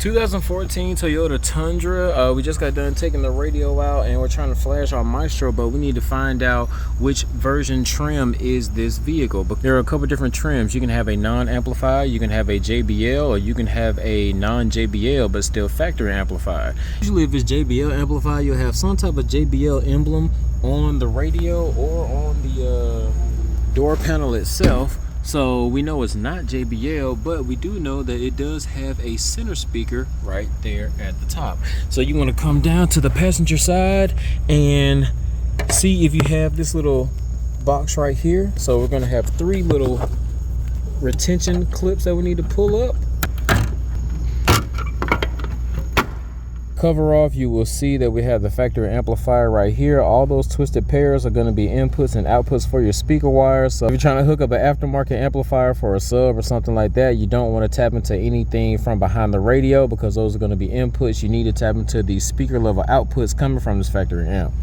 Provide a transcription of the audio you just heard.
2014 Toyota Tundra. We just got done taking the radio out and we're trying to flash our Maestro, but we need to find out which version trim is this vehicle. But there are a couple different trims. You can have a non-amplifier, you can have a JBL, or you can have a non-JBL but still factory amplifier. Usually if it's JBL amplifier, you'll have some type of JBL emblem on the radio or on the door panel itself. So we know it's not JBL, but we do know that it does have a center speaker right there at the top. So you want to come down to the passenger side and see if you have this little box right here. So we're going to have 3 little retention clips that we need to pull up. Cover off, you will see that we have the factory amplifier right here. All those twisted pairs are going to be inputs and outputs for your speaker wires. So if you're trying to hook up an aftermarket amplifier for a sub or something like that, you don't want to tap into anything from behind the radio because those are going to be inputs. You need to tap into the speaker level outputs coming from this factory amp.